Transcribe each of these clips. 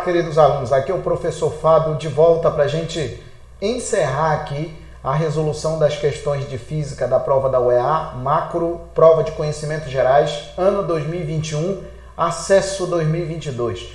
queridos alunos, aqui é o professor Fábio de volta para a gente encerrar aqui a resolução das questões de física da prova da UEA, macro, prova de conhecimentos gerais, ano 2021, acesso 2022.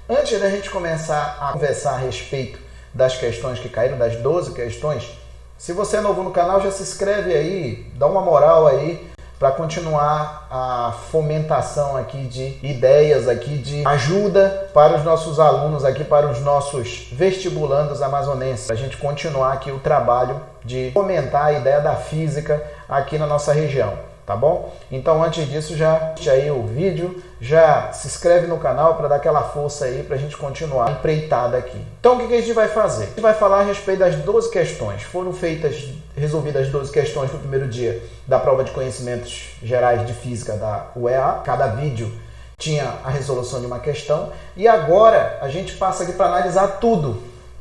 Antes da gente começar a conversar a respeito das questões que caíram, das 12 questões, se você é novo no canal, já se inscreve aí, dá uma moral aí, para continuar a fomentação aqui de ideias, aqui de ajuda para os nossos alunos, aqui para os nossos vestibulandos amazonenses, para a gente continuar aqui o trabalho de fomentar a ideia da física aqui na nossa região, tá bom? Então, antes disso, já curte aí o vídeo, já se inscreve no canal para dar aquela força aí para a gente continuar empreitada aqui. Então, o que a gente vai fazer? A gente vai falar a respeito das 12 questões. Foram resolvidas 12 questões no primeiro dia da prova de conhecimentos gerais de física da UEA. Cada vídeo tinha a resolução de uma questão. E agora a gente passa aqui para analisar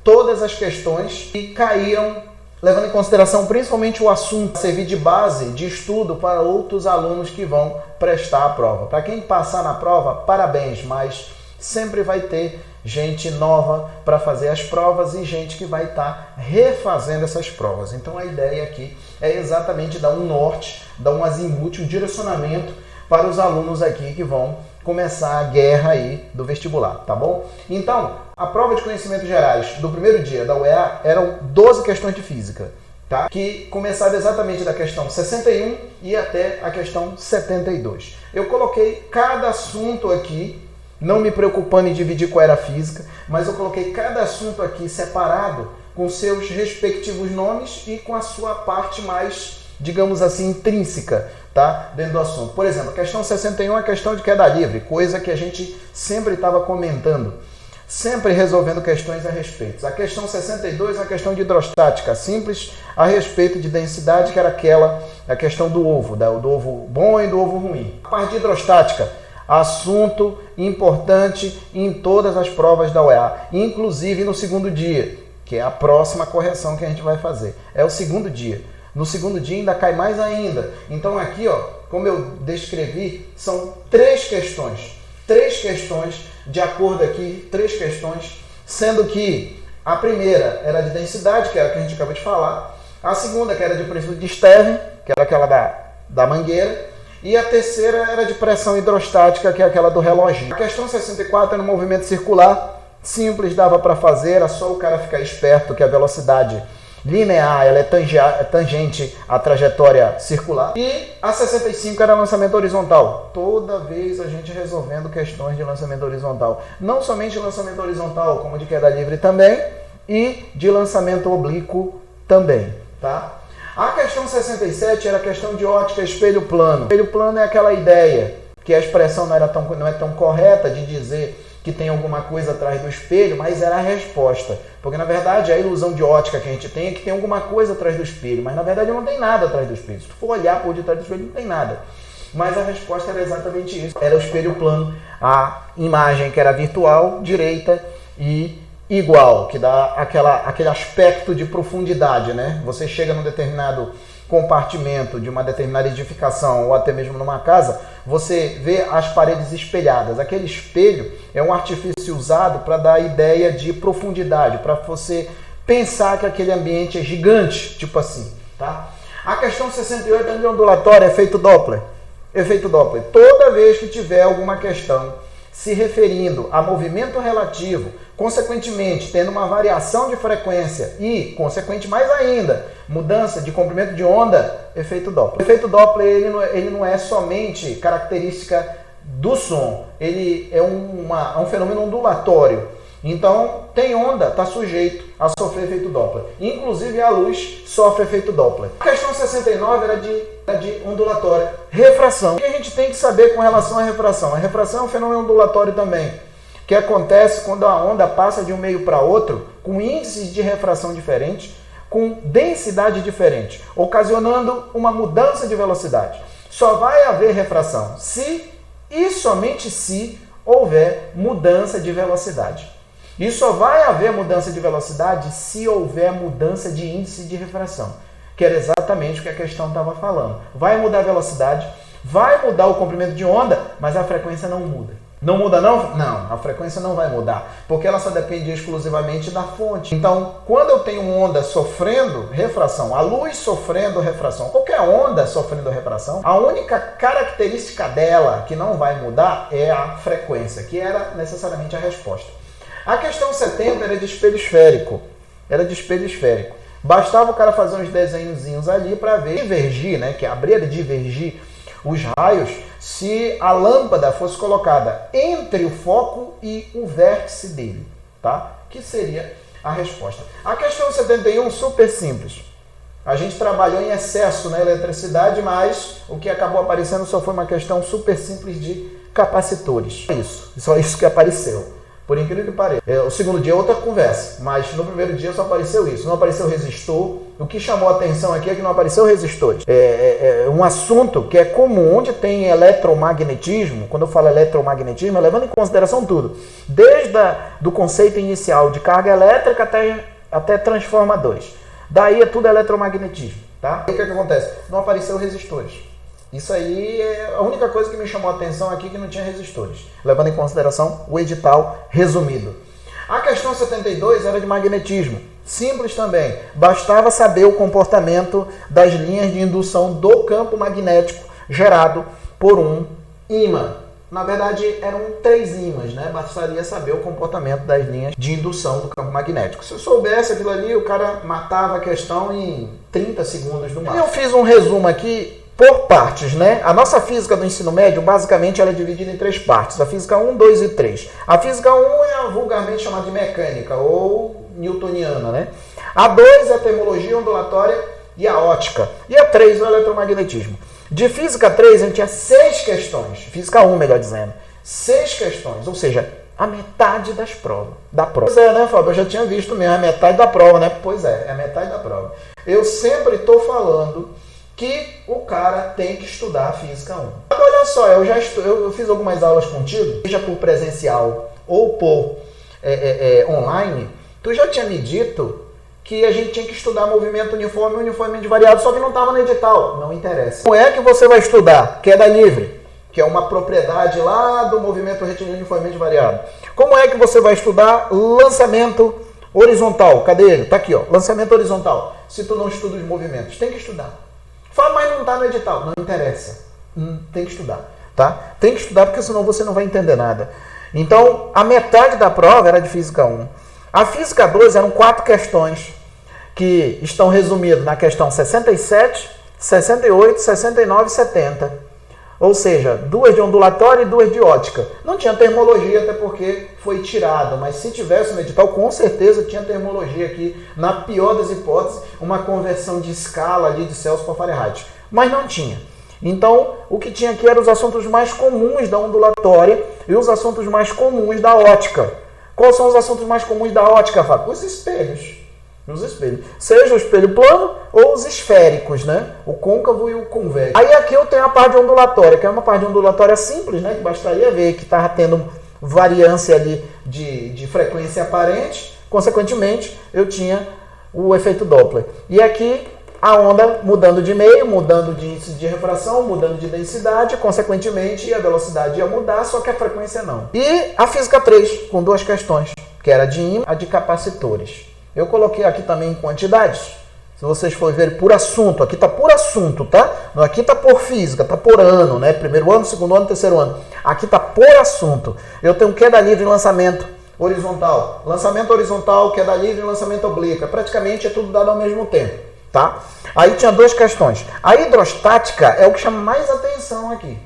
todas as questões que caíram, levando em consideração principalmente o assunto, servir de base de estudo para outros alunos que vão prestar a prova. Para quem passar na prova, parabéns, mas sempre vai ter gente nova para fazer as provas e gente que vai estar refazendo essas provas. Então a ideia aqui é exatamente dar um norte, dar um azimuth, um direcionamento para os alunos aqui que vão começar a guerra aí do vestibular, tá bom? Então, a prova de conhecimentos gerais do primeiro dia da UEA eram 12 questões de física, tá? Que começava exatamente da questão 61 e até a questão 72. Eu coloquei cada assunto aqui, não me preocupando em dividir qual era a física, mas eu coloquei cada assunto aqui separado com seus respectivos nomes e com a sua parte mais, digamos assim, intrínseca, tá? Dentro do assunto. Por exemplo, a questão 61 é a questão de queda livre, coisa que a gente sempre estava comentando, sempre resolvendo questões a respeito. A questão 62 é a questão de hidrostática, simples a respeito de densidade, que era a questão do ovo, do ovo bom e do ovo ruim. A parte de hidrostática, assunto importante em todas as provas da UEA, inclusive no segundo dia, que é a próxima correção que a gente vai fazer. É o segundo dia. No segundo dia ainda cai mais ainda. Então aqui, ó, como eu descrevi, são três questões de acordo aqui, três questões, sendo que a primeira era de densidade, que era a que a gente acabou de falar, a segunda que era de princípio de Stern, que era aquela da mangueira, e a terceira era de pressão hidrostática, que é aquela do reloginho. A questão 64 era no movimento circular, simples, dava para fazer, era só o cara ficar esperto que a velocidade linear ela é tangente à trajetória circular. E a 65 era lançamento horizontal. Toda vez a gente resolvendo questões de lançamento horizontal. Não somente de lançamento horizontal, como de queda livre também, e de lançamento oblíquo também, tá? A questão 67 era a questão de ótica espelho plano. Espelho plano é aquela ideia que a expressão não é tão correta de dizer que tem alguma coisa atrás do espelho, mas era a resposta. Porque, na verdade, a ilusão de ótica que a gente tem é que tem alguma coisa atrás do espelho, mas, na verdade, não tem nada atrás do espelho. Se tu for olhar por detrás do espelho, não tem nada. Mas a resposta era exatamente isso. Era o espelho plano, a imagem que era virtual, direita e igual, que dá aquele aspecto de profundidade, né? Você chega num determinado compartimento de uma determinada edificação ou até mesmo numa casa, você vê as paredes espelhadas. Aquele espelho é um artifício usado para dar a ideia de profundidade, para você pensar que aquele ambiente é gigante, tipo assim, tá? A questão 68 é de ondulatória, efeito Doppler. Efeito Doppler. Toda vez que tiver alguma questão se referindo a movimento relativo, consequentemente tendo uma variação de frequência e, consequente mais ainda, mudança de comprimento de onda, efeito Doppler. O efeito Doppler ele não é somente característica do som, ele é um fenômeno ondulatório. Então, tem onda, está sujeito a sofrer efeito Doppler. Inclusive, a luz sofre efeito Doppler. A questão 69 era de ondulatória. Refração. O que a gente tem que saber com relação à refração? A refração é um fenômeno ondulatório também, que acontece quando a onda passa de um meio para outro, com índices de refração diferentes, com densidade diferente, ocasionando uma mudança de velocidade. Só vai haver refração se e somente se houver mudança de velocidade. E só vai haver mudança de velocidade se houver mudança de índice de refração, que era exatamente o que a questão estava falando. Vai mudar a velocidade, vai mudar o comprimento de onda, mas a frequência não muda. Não muda não? Não, a frequência não vai mudar, porque ela só depende exclusivamente da fonte. Então, quando eu tenho onda sofrendo refração, a luz sofrendo refração, qualquer onda sofrendo refração, a única característica dela que não vai mudar é a frequência, que era necessariamente a resposta. A questão 70 era de espelho esférico. Era de espelho esférico. Bastava o cara fazer uns desenhozinhos ali para ver, divergir, né, que abrir e divergir os raios, se a lâmpada fosse colocada entre o foco e o vértice dele, tá? Que seria a resposta. A questão 71, super simples. A gente trabalhou em excesso na eletricidade, mas o que acabou aparecendo só foi uma questão super simples de capacitores. Só isso que apareceu. Por incrível que pareça. O segundo dia é outra conversa, mas no primeiro dia só apareceu isso. Não apareceu resistor. O que chamou a atenção aqui é que não apareceu resistores. É um assunto que é comum, onde tem eletromagnetismo. Quando eu falo eletromagnetismo, é levando em consideração tudo. Desde do conceito inicial de carga elétrica até transformadores. Daí é tudo eletromagnetismo. Tá? E o que acontece? Não apareceu resistores. Isso aí é a única coisa que me chamou a atenção aqui, que não tinha resistores, levando em consideração o edital resumido. A questão 72 era de magnetismo. Simples também. Bastava saber o comportamento das linhas de indução do campo magnético gerado por um ímã. Na verdade, eram 3 ímãs, né? Bastaria saber o comportamento das linhas de indução do campo magnético. Se eu soubesse aquilo ali, o cara matava a questão em 30 segundos no máximo. Eu fiz um resumo aqui por partes, né? A nossa física do ensino médio, basicamente, ela é dividida em 3 partes. A física 1, 2 e 3. A física 1 é a vulgarmente chamada de mecânica, ou newtoniana, né? A 2 é a termologia ondulatória e a ótica. E a 3 é o eletromagnetismo. De física 3, a gente tinha 6 questões. Física 1, melhor dizendo. 6 questões, ou seja, a metade da prova. Pois é, né, Fábio? Eu já tinha visto mesmo, a metade da prova, né? Pois é a metade da prova. Eu sempre estou falando que o cara tem que estudar a física 1. Olha só, eu fiz algumas aulas contigo, seja por presencial ou por online. Tu já tinha me dito que a gente tinha que estudar movimento uniforme e uniformemente variado, só que não estava no edital. Não interessa. Como é que você vai estudar queda livre, que é uma propriedade lá do movimento retilíneo uniformemente variado? Como é que você vai estudar lançamento horizontal? Cadê ele? Tá aqui, ó, lançamento horizontal. Se tu não estuda os movimentos, tem que estudar. Fala, mas não está no edital. Não interessa. Tem que estudar, tá? Tem que estudar, porque senão você não vai entender nada. Então, a metade da prova era de física 1. A física 2 eram 4 questões que estão resumidas na questão 67, 68, 69 e 70. Ou seja, 2 de ondulatória e 2 de ótica. Não tinha termologia, até porque foi tirado, mas se tivesse no edital, com certeza tinha termologia aqui, na pior das hipóteses, uma conversão de escala ali de Celsius para Fahrenheit. Mas não tinha. Então, o que tinha aqui eram os assuntos mais comuns da ondulatória e os assuntos mais comuns da ótica. Quais são os assuntos mais comuns da ótica, Fábio? Os espelhos. Os espelhos. Seja o espelho plano ou os esféricos, né? O côncavo e o convexo. Aí aqui eu tenho a parte ondulatória, que é uma parte ondulatória simples, né? Que bastaria ver que estava tendo variância ali de frequência aparente. Consequentemente, eu tinha o efeito Doppler. E aqui a onda mudando de meio, mudando de índice de refração, mudando de densidade, consequentemente a velocidade ia mudar, só que a frequência não. E a física 3, com 2 questões, que era de ímã, a de capacitores. Eu coloquei aqui também em quantidades. Se vocês forem ver por assunto, aqui está por assunto, tá? Aqui está por física, está por ano, né? Primeiro ano, segundo ano, terceiro ano. Aqui está por assunto. Eu tenho queda livre e lançamento horizontal. Lançamento horizontal, queda livre e lançamento oblíqua. Praticamente é tudo dado ao mesmo tempo, tá? Aí tinha 2 questões. A hidrostática é o que chama mais atenção aqui.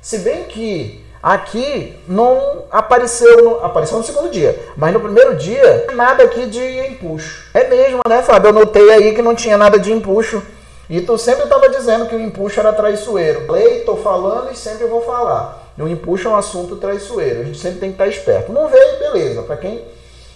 Se bem que aqui não apareceu no segundo dia, mas no primeiro dia, nada aqui de empuxo. É mesmo, né, Fábio? Eu notei aí que não tinha nada de empuxo. E tu sempre estava dizendo que o empuxo era traiçoeiro. Falei, estou falando e sempre vou falar. O empuxo é um assunto traiçoeiro. A gente sempre tem que estar esperto. Não veio, beleza. Para quem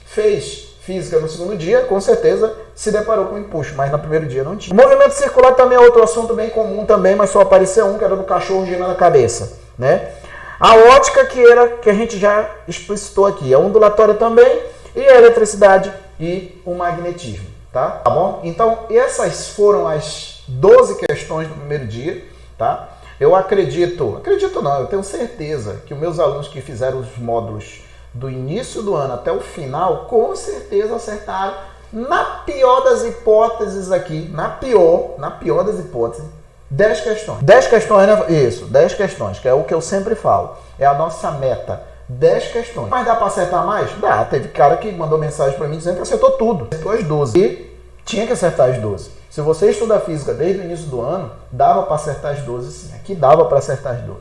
fez física no segundo dia, com certeza se deparou com empuxo, mas no primeiro dia não tinha. O movimento circular também é outro assunto bem comum também, mas só apareceu um, que era do cachorro girando a cabeça, né? A ótica, que a gente já explicitou aqui, a ondulatória também, e a eletricidade e o magnetismo, tá bom? Então, essas foram as 12 questões do primeiro dia, tá? Eu acredito não, eu tenho certeza que os meus alunos que fizeram os módulos do início do ano até o final, com certeza acertaram, na pior das hipóteses aqui, na pior das hipóteses, 10 questões. 10 questões, né? Isso, 10 questões, que é o que eu sempre falo. É a nossa meta. 10 questões. Mas dá para acertar mais? Dá. Teve cara que mandou mensagem para mim dizendo que acertou tudo. Acertou as 12. E tinha que acertar as 12. Se você estuda física desde o início do ano, dava para acertar as 12 sim. Aqui dava para acertar as 12.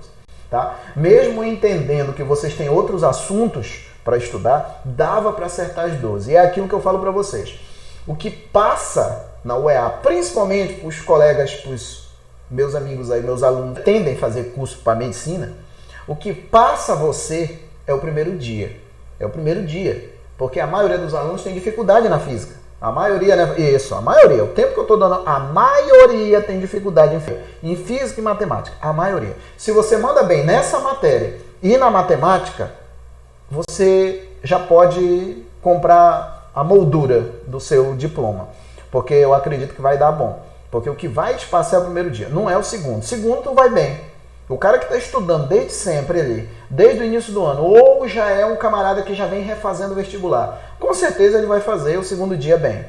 Tá? Mesmo entendendo que vocês têm outros assuntos para estudar, dava para acertar as 12. E é aquilo que eu falo para vocês. O que passa na UEA, principalmente para os colegas, para os meus amigos aí, meus alunos, tendem a fazer curso para medicina, o que passa você é o primeiro dia. É o primeiro dia. Porque a maioria dos alunos tem dificuldade na física. A maioria, né? Isso, a maioria. O tempo que eu estou dando, a maioria tem dificuldade em física e matemática. A maioria. Se você manda bem nessa matéria e na matemática, você já pode comprar a moldura do seu diploma. Porque eu acredito que vai dar bom. Porque o que vai te passar é o primeiro dia, não é o segundo. Segundo, tu vai bem. O cara que está estudando desde sempre ali, desde o início do ano, ou já é um camarada que já vem refazendo o vestibular, com certeza ele vai fazer o segundo dia bem.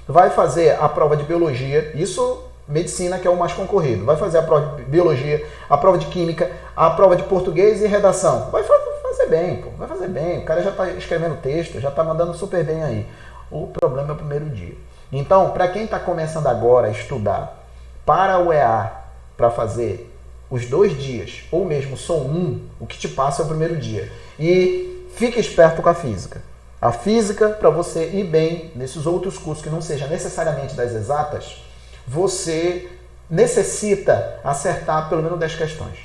Vai fazer a prova de biologia, isso medicina que é o mais concorrido. Vai fazer a prova de biologia, a prova de química, a prova de português e redação. Vai fazer bem, pô. Vai fazer bem. O cara já está escrevendo texto, já está mandando super bem aí. O problema é o primeiro dia. Então, para quem está começando agora a estudar para o EA, para fazer os 2 dias, ou mesmo só um, o que te passa é o primeiro dia. E fique esperto com a física. A física, para você ir bem nesses outros cursos que não seja necessariamente das exatas, você necessita acertar pelo menos 10 questões.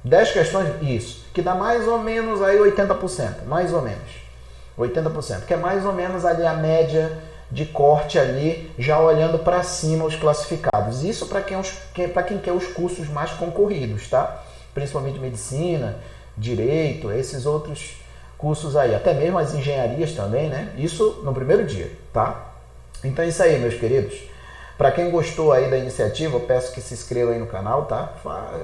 10 questões, isso, que dá mais ou menos aí 80%, mais ou menos. 80%, que é mais ou menos ali a média de corte ali, já olhando para cima os classificados. Isso para quem quer os cursos mais concorridos, tá? Principalmente medicina, direito, esses outros cursos aí. Até mesmo as engenharias também, né? Isso no primeiro dia, tá? Então é isso aí, meus queridos. Para quem gostou aí da iniciativa, eu peço que se inscreva aí no canal, tá?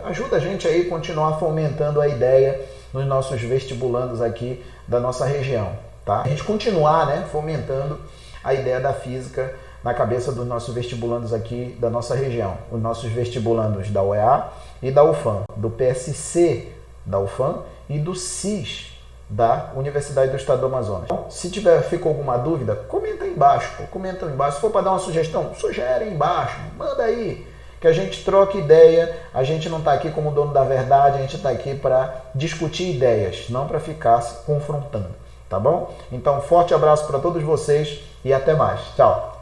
Ajuda a gente aí a continuar fomentando a ideia nos nossos vestibulandos aqui da nossa região, tá? A gente continuar, né, fomentando a ideia da física na cabeça dos nossos vestibulandos aqui da nossa região. Os nossos vestibulandos da UEA e da UFAM, do PSC da UFAM e do CIS da Universidade do Estado do Amazonas. Então, se ficou alguma dúvida, comenta aí embaixo. Comenta aí embaixo. Se for para dar uma sugestão, sugere aí embaixo. Manda aí, que a gente troque ideia. A gente não está aqui como dono da verdade, a gente está aqui para discutir ideias, não para ficar se confrontando. Tá bom? Então, forte abraço para todos vocês e até mais. Tchau!